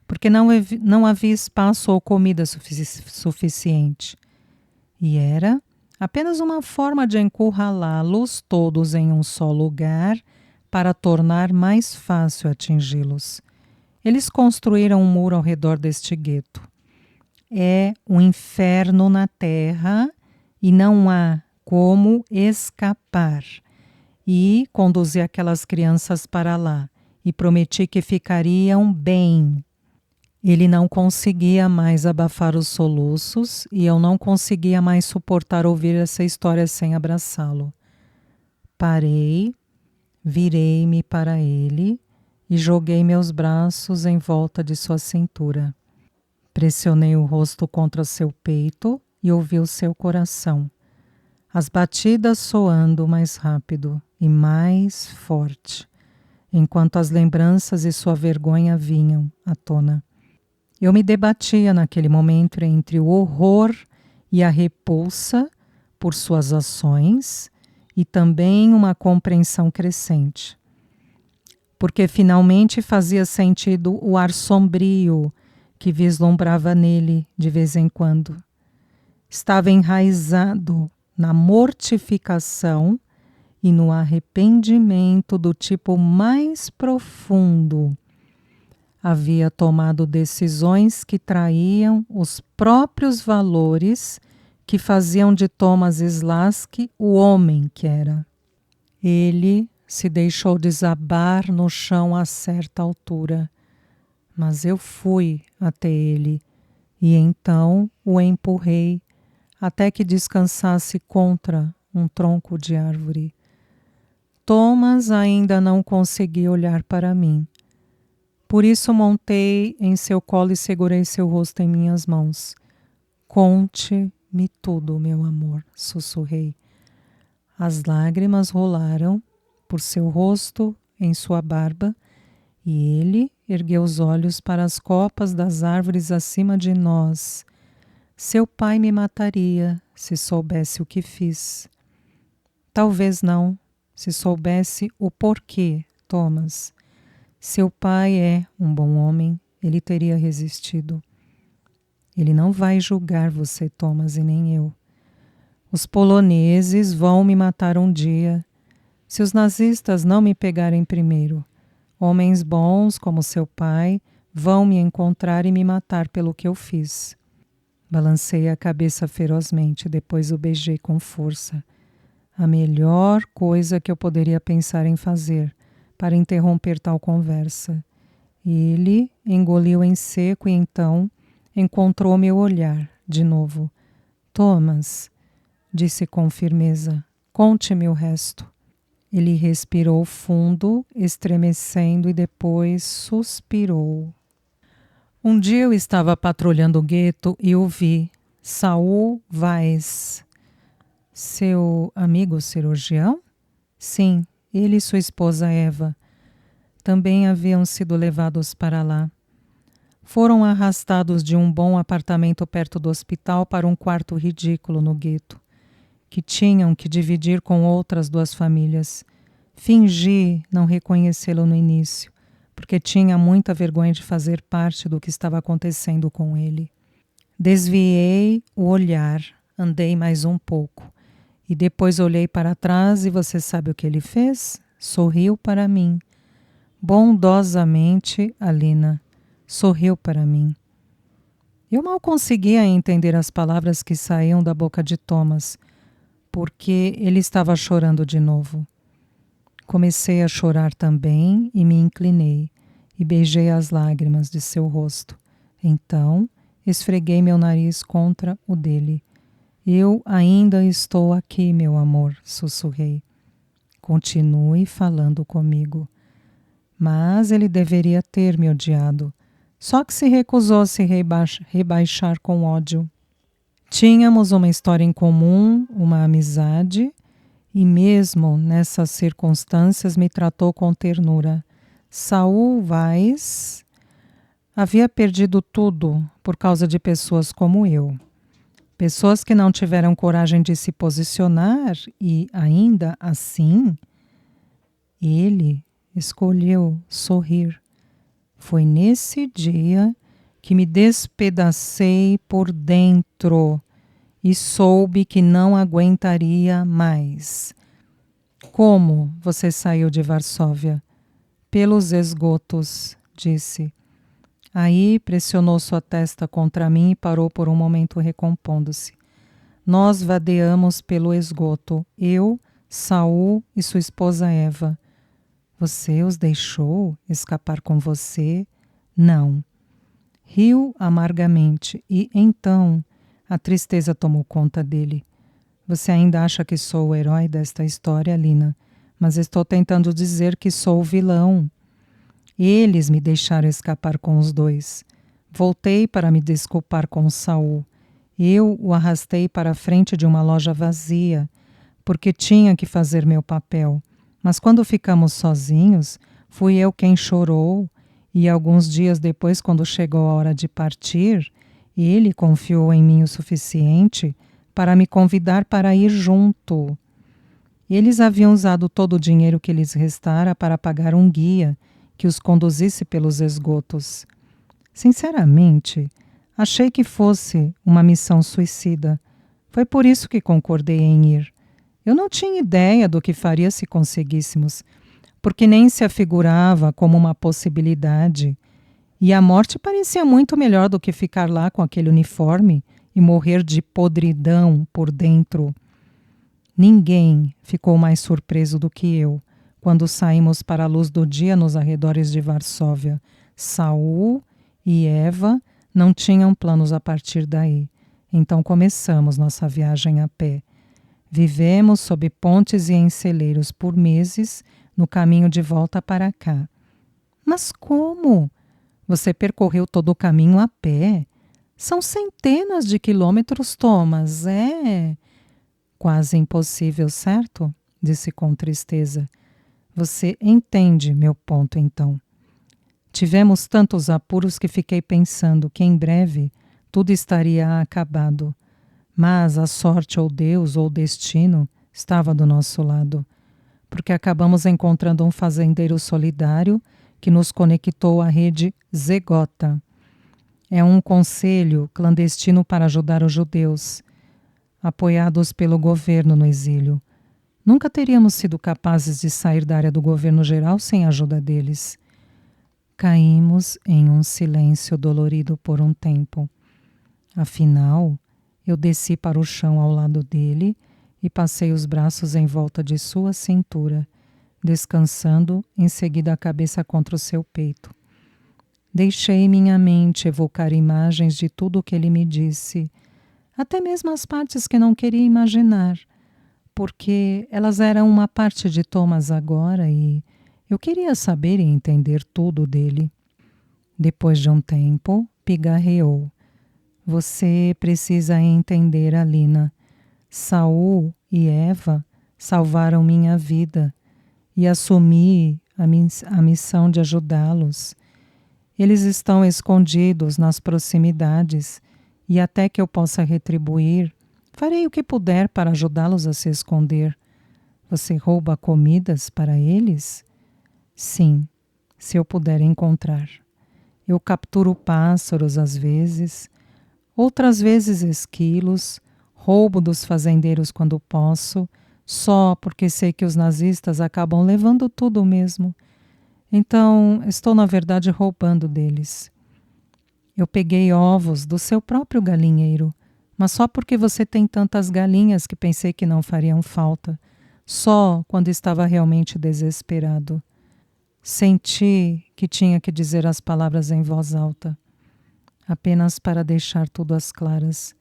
porque não havia espaço ou comida suficiente. E era apenas uma forma de encurralá-los todos em um só lugar para tornar mais fácil atingi-los. Eles construíram um muro ao redor deste gueto. É um inferno na terra e não há como escapar. E conduzi aquelas crianças para lá e prometi que ficariam bem. Ele não conseguia mais abafar os soluços e eu não conseguia mais suportar ouvir essa história sem abraçá-lo. Parei, virei-me para ele e joguei meus braços em volta de sua cintura. Pressionei o rosto contra seu peito e ouvi o seu coração. As batidas soando mais rápido e mais forte, enquanto as lembranças e sua vergonha vinham à tona. Eu me debatia naquele momento entre o horror e a repulsa por suas ações e também uma compreensão crescente. Porque finalmente fazia sentido o ar sombrio que vislumbrava nele de vez em quando. Estava enraizado na mortificação e no arrependimento do tipo mais profundo. Havia tomado decisões que traíam os próprios valores que faziam de Thomas Slasky o homem que era. Ele se deixou desabar no chão a certa altura, mas eu fui até ele e então o empurrei até que descansasse contra um tronco de árvore. Thomas ainda não conseguia olhar para mim. Por isso montei em seu colo e segurei seu rosto em minhas mãos. Conte-me tudo, meu amor, sussurrei. As lágrimas rolaram por seu rosto, em sua barba, e ele ergueu os olhos para as copas das árvores acima de nós. Seu pai me mataria se soubesse o que fiz. Talvez não, se soubesse o porquê, Thomas. Seu pai é um bom homem, ele teria resistido. Ele não vai julgar você, Thomas, e nem eu. Os poloneses vão me matar um dia, se os nazistas não me pegarem primeiro. Homens bons, como seu pai, vão me encontrar e me matar pelo que eu fiz. Balancei a cabeça ferozmente, depois o beijei com força. A melhor coisa que eu poderia pensar em fazer para interromper tal conversa. Ele engoliu em seco e então encontrou meu olhar de novo. Thomas, disse com firmeza, conte-me o resto. Ele respirou fundo, estremecendo e depois suspirou. Um dia eu estava patrulhando o gueto e o vi. Saul Weiss. Seu amigo cirurgião? Sim, ele e sua esposa Eva. Também haviam sido levados para lá. Foram arrastados de um bom apartamento perto do hospital para um quarto ridículo no gueto, que tinham que dividir com outras 2 famílias. Fingi não reconhecê-lo no início, porque tinha muita vergonha de fazer parte do que estava acontecendo com ele. Desviei o olhar, andei mais um pouco, e depois olhei para trás e você sabe o que ele fez? Sorriu para mim. Bondosamente, Alina, sorriu para mim. Eu mal conseguia entender as palavras que saíam da boca de Thomas, porque ele estava chorando de novo. Comecei a chorar também e me inclinei e beijei as lágrimas de seu rosto. Então, esfreguei meu nariz contra o dele. Eu ainda estou aqui, meu amor, sussurrei. Continue falando comigo. Mas ele deveria ter me odiado. Só que se recusou a se rebaixar com ódio. Tínhamos uma história em comum, uma amizade, e mesmo nessas circunstâncias me tratou com ternura. Saul Weiss havia perdido tudo por causa de pessoas como eu. Pessoas que não tiveram coragem de se posicionar e, ainda assim, ele escolheu sorrir. Foi nesse dia que me despedacei por dentro e soube que não aguentaria mais. Como você saiu de Varsóvia? Pelos esgotos, disse. Aí pressionou sua testa contra mim e parou por um momento recompondo-se. Nós vadeamos pelo esgoto, eu, Saul e sua esposa Eva. Você os deixou escapar com você? Não. Riu amargamente e, então, a tristeza tomou conta dele. Você ainda acha que sou o herói desta história, Lina, mas estou tentando dizer que sou o vilão. Eles me deixaram escapar com os 2. Voltei para me desculpar com Saul. Eu o arrastei para a frente de uma loja vazia, porque tinha que fazer meu papel. Mas quando ficamos sozinhos, fui eu quem chorou, e alguns dias depois, quando chegou a hora de partir, ele confiou em mim o suficiente para me convidar para ir junto. Eles haviam usado todo o dinheiro que lhes restara para pagar um guia que os conduzisse pelos esgotos. Sinceramente, achei que fosse uma missão suicida. Foi por isso que concordei em ir. Eu não tinha ideia do que faria se conseguíssemos, porque nem se afigurava como uma possibilidade. E a morte parecia muito melhor do que ficar lá com aquele uniforme e morrer de podridão por dentro. Ninguém ficou mais surpreso do que eu quando saímos para a luz do dia nos arredores de Varsóvia. Saul e Eva não tinham planos a partir daí. Então começamos nossa viagem a pé. Vivemos sob pontes e em celeiros por meses no caminho de volta para cá. Mas como? Você percorreu todo o caminho a pé? São centenas de quilômetros, Thomas. É quase impossível, certo? Disse com tristeza. Você entende meu ponto, então. Tivemos tantos apuros que fiquei pensando que em breve tudo estaria acabado. Mas a sorte ou Deus ou o destino estava do nosso lado, porque acabamos encontrando um fazendeiro solidário que nos conectou à rede Zegota. É um conselho clandestino para ajudar os judeus, apoiados pelo governo no exílio. Nunca teríamos sido capazes de sair da área do governo geral sem a ajuda deles. Caímos em um silêncio dolorido por um tempo. Afinal, eu desci para o chão ao lado dele e passei os braços em volta de sua cintura, descansando em seguida a cabeça contra o seu peito. Deixei minha mente evocar imagens de tudo o que ele me disse, até mesmo as partes que não queria imaginar, porque elas eram uma parte de Thomas agora e eu queria saber e entender tudo dele. Depois de um tempo, pigarreou. Você precisa entender, Alina. Saul e Eva salvaram minha vida e assumi a missão de ajudá-los. Eles estão escondidos nas proximidades e até que eu possa retribuir, farei o que puder para ajudá-los a se esconder. Você rouba comidas para eles? Sim, se eu puder encontrar. Eu capturo pássaros às vezes, outras vezes esquilos, roubo dos fazendeiros quando posso, só porque sei que os nazistas acabam levando tudo mesmo. Então, estou na verdade roubando deles. Eu peguei ovos do seu próprio galinheiro, mas só porque você tem tantas galinhas que pensei que não fariam falta, só quando estava realmente desesperado. Senti que tinha que dizer as palavras em voz alta, apenas para deixar tudo às claras.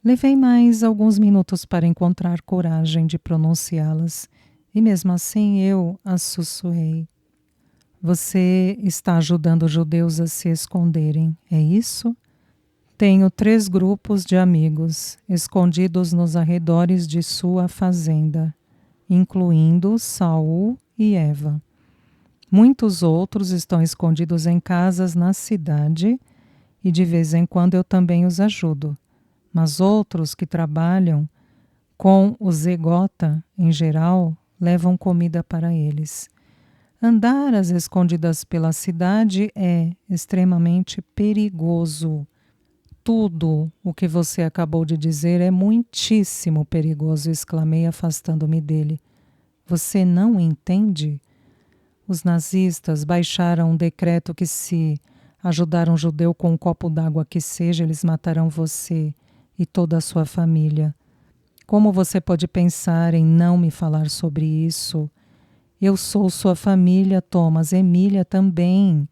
Levei mais alguns minutos para encontrar coragem de pronunciá-las, e mesmo assim eu as sussurrei. Você está ajudando os judeus a se esconderem, é isso? Tenho 3 grupos de amigos escondidos nos arredores de sua fazenda, incluindo Saul e Eva. Muitos outros estão escondidos em casas na cidade e de vez em quando eu também os ajudo. Mas outros que trabalham com o Zegota, em geral, levam comida para eles. Andar às escondidas pela cidade é extremamente perigoso. Tudo o que você acabou de dizer é muitíssimo perigoso, exclamei, afastando-me dele. Você não entende? Os nazistas baixaram um decreto que se ajudar um judeu com um copo d'água que seja, eles matarão você e toda a sua família. Como você pode pensar em não me falar sobre isso? Eu sou sua família, Thomas, Emília também.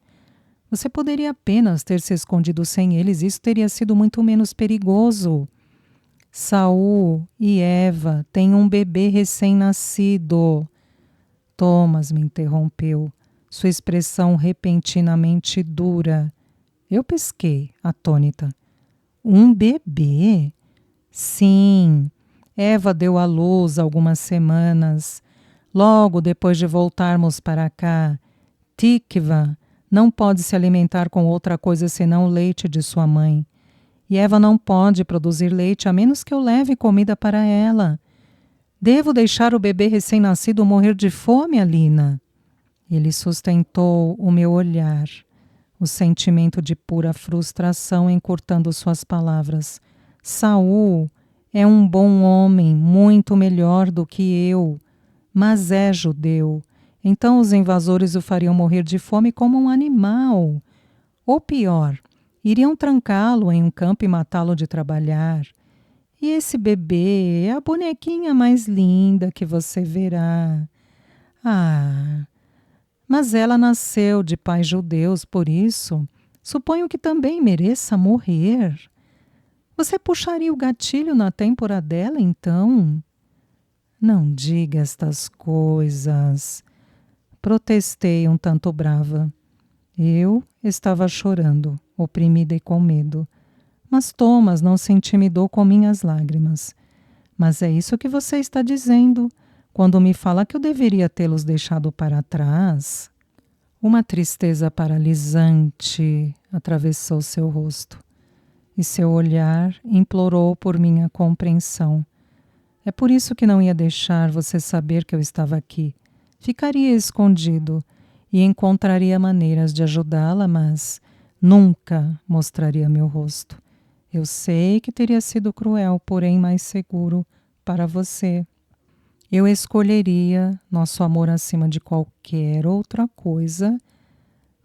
Você poderia apenas ter se escondido sem eles, isso teria sido muito menos perigoso. Saul e Eva têm um bebê recém-nascido. Thomas me interrompeu, sua expressão repentinamente dura. Eu pisquei, atônita. Um bebê? Sim, Eva deu à luz há algumas semanas. Logo depois de voltarmos para cá, Tikva não pode se alimentar com outra coisa senão o leite de sua mãe. E Eva não pode produzir leite a menos que eu leve comida para ela. Devo deixar o bebê recém-nascido morrer de fome, Alina? Ele sustentou o meu olhar. o sentimento de pura frustração encurtando suas palavras. Saul é um bom homem, muito melhor do que eu, mas é judeu. Então os invasores o fariam morrer de fome como um animal. Ou pior, iriam trancá-lo em um campo e matá-lo de trabalhar. E esse bebê é a bonequinha mais linda que você verá. Ah, mas ela nasceu de pais judeus, por isso, suponho que também mereça morrer. Você puxaria o gatilho na têmpora dela, então? Não diga estas coisas. Protestei um tanto brava. Eu estava chorando, oprimida e com medo. Mas Thomas não se intimidou com minhas lágrimas. Mas é isso que você está dizendo, quando me fala que eu deveria tê-los deixado para trás. Uma tristeza paralisante atravessou seu rosto, e seu olhar implorou por minha compreensão. É por isso que não ia deixar você saber que eu estava aqui. Ficaria escondido e encontraria maneiras de ajudá-la, mas nunca mostraria meu rosto. Eu sei que teria sido cruel, porém mais seguro para você. Eu escolheria nosso amor acima de qualquer outra coisa,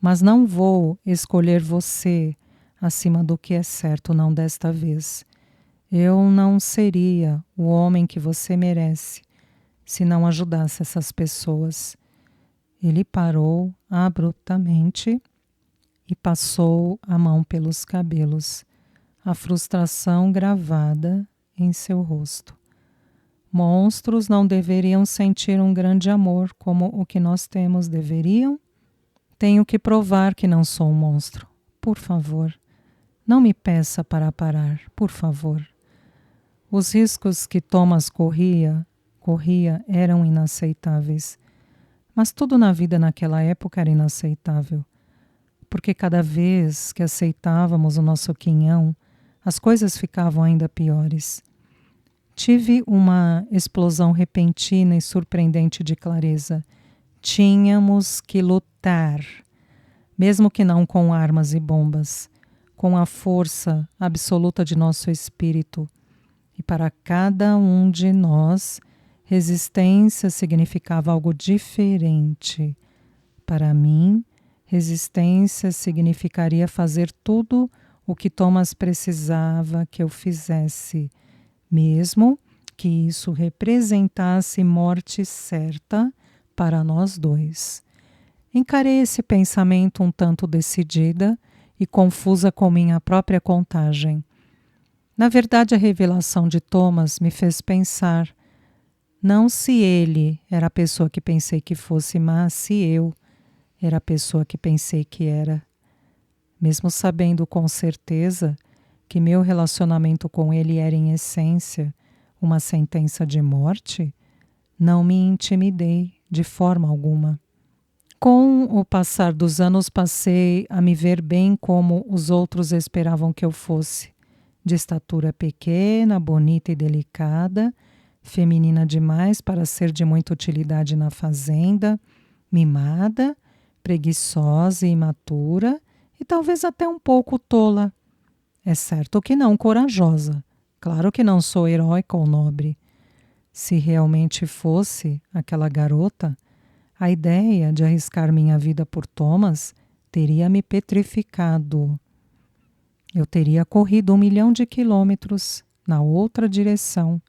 mas não vou escolher você acima do que é certo, não desta vez. Eu não seria o homem que você merece se não ajudasse essas pessoas. Ele parou abruptamente e passou a mão pelos cabelos, a frustração gravada em seu rosto. Monstros não deveriam sentir um grande amor como o que nós temos, deveriam? Tenho que provar que não sou um monstro. Por favor, não me peça para parar, por favor. Os riscos que Thomas corria eram inaceitáveis. Mas tudo na vida naquela época era inaceitável. Porque cada vez que aceitávamos o nosso quinhão, as coisas ficavam ainda piores. Tive uma explosão repentina e surpreendente de clareza. Tínhamos que lutar, mesmo que não com armas e bombas, com a força absoluta de nosso espírito. E para cada um de nós, resistência significava algo diferente. Para mim, resistência significaria fazer tudo o que Thomas precisava que eu fizesse, mesmo que isso representasse morte certa para nós dois. Encarei esse pensamento um tanto decidida e confusa com minha própria contagem. Na verdade, a revelação de Thomas me fez pensar, não se ele era a pessoa que pensei que fosse, mas se eu era a pessoa que pensei que era. Mesmo sabendo com certeza que meu relacionamento com ele era, em essência, uma sentença de morte, não me intimidei de forma alguma. Com o passar dos anos, passei a me ver bem como os outros esperavam que eu fosse, de estatura pequena, bonita e delicada, feminina demais para ser de muita utilidade na fazenda, mimada, preguiçosa e imatura, e talvez até um pouco tola. É certo que não corajosa. Claro que não sou heróica ou nobre. Se realmente fosse aquela garota, a ideia de arriscar minha vida por Thomas teria me petrificado. Eu teria corrido 1 milhão de quilômetros na outra direção.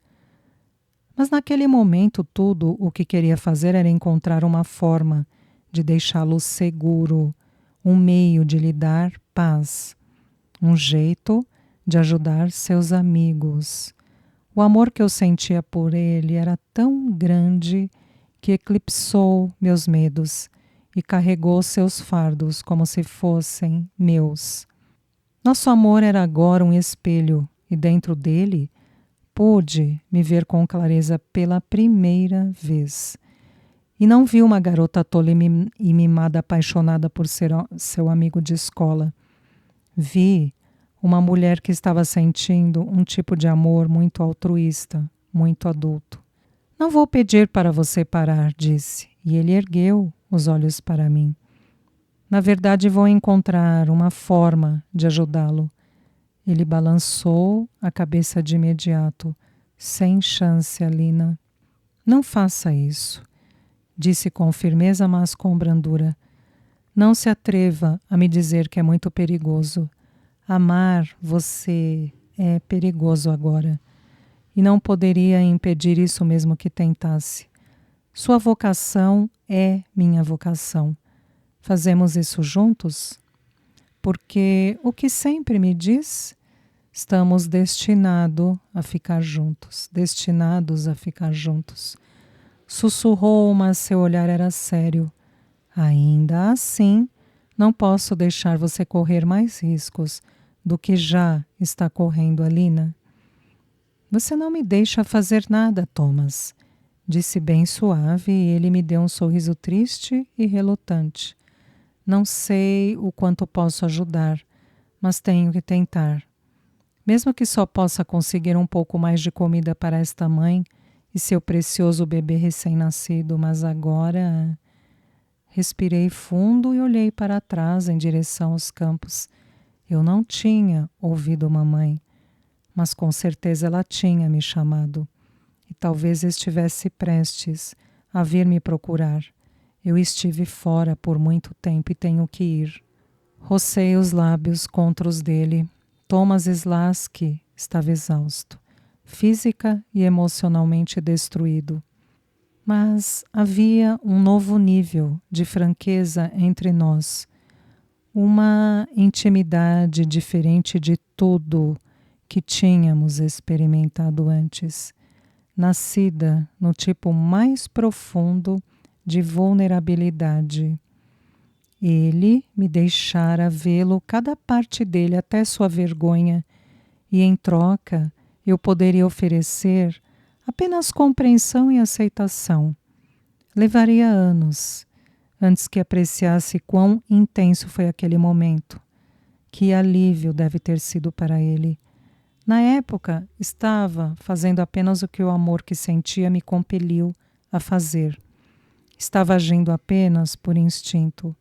Mas naquele momento tudo o que queria fazer era encontrar uma forma de deixá-lo seguro, um meio de lhe dar paz, um jeito de ajudar seus amigos. O amor que eu sentia por ele era tão grande que eclipsou meus medos e carregou seus fardos como se fossem meus. Nosso amor era agora um espelho e dentro dele pude me ver com clareza pela primeira vez. E não vi uma garota tola e mimada apaixonada por ser seu amigo de escola. Vi uma mulher que estava sentindo um tipo de amor muito altruísta, muito adulto. Não vou pedir para você parar, disse, e ele ergueu os olhos para mim. Na verdade, vou encontrar uma forma de ajudá-lo. Ele balançou a cabeça de imediato. Sem chance, Alina. Não faça isso, disse com firmeza, mas com brandura. Não se atreva a me dizer que é muito perigoso. Amar você é perigoso agora. E não poderia impedir isso mesmo que tentasse. Sua vocação é minha vocação. Fazemos isso juntos? Porque o que sempre me diz, estamos destinados a ficar juntos. Destinados a ficar juntos. Sussurrou, mas seu olhar era sério. Ainda assim, não posso deixar você correr mais riscos do que já está correndo, Alina. Você não me deixa fazer nada, Thomas, disse bem suave e ele me deu um sorriso triste e relutante. Não sei o quanto posso ajudar, mas tenho que tentar. Mesmo que só possa conseguir um pouco mais de comida para esta mãe e seu precioso bebê recém-nascido, mas agora... Respirei fundo e olhei para trás em direção aos campos. Eu não tinha ouvido mamãe, mas com certeza ela tinha me chamado. E talvez estivesse prestes a vir me procurar. Eu estive fora por muito tempo e tenho que ir. Rocei os lábios contra os dele. Thomas Slaski estava exausto, física e emocionalmente destruído. Mas havia um novo nível de franqueza entre nós, uma intimidade diferente de tudo que tínhamos experimentado antes, nascida no tipo mais profundo de vulnerabilidade. Ele me deixara vê-lo cada parte dele até sua vergonha, e em troca eu poderia oferecer apenas compreensão e aceitação. Levaria anos antes que apreciasse quão intenso foi aquele momento. Que alívio deve ter sido para ele. Na época, estava fazendo apenas o que o amor que sentia me compeliu a fazer. Estava agindo apenas por instinto.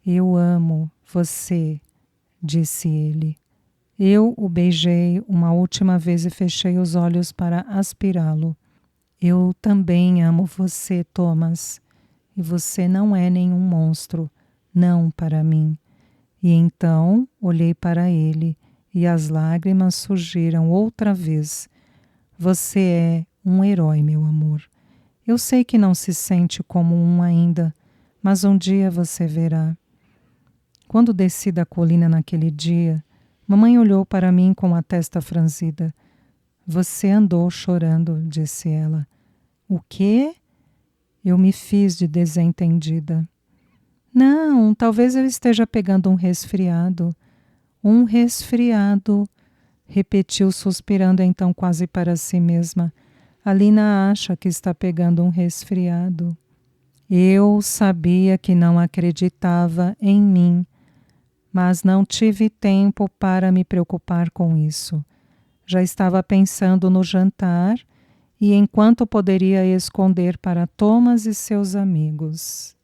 Eu amo você, disse ele. Eu o beijei uma última vez e fechei os olhos para aspirá-lo. Eu também amo você, Thomas. E você não é nenhum monstro, não para mim. E então olhei para ele e as lágrimas surgiram outra vez. Você é um herói, meu amor. Eu sei que não se sente como um ainda, mas um dia você verá. Quando desci da colina naquele dia, mamãe olhou para mim com a testa franzida. Você andou chorando, disse ela. O quê? Eu me fiz de desentendida. Não, talvez eu esteja pegando um resfriado. Um resfriado, repetiu suspirando então quase para si mesma. Alina acha que está pegando um resfriado. Eu sabia que não acreditava em mim, mas não tive tempo para me preocupar com isso. Já estava pensando no jantar e enquanto poderia esconder para Thomas e seus amigos.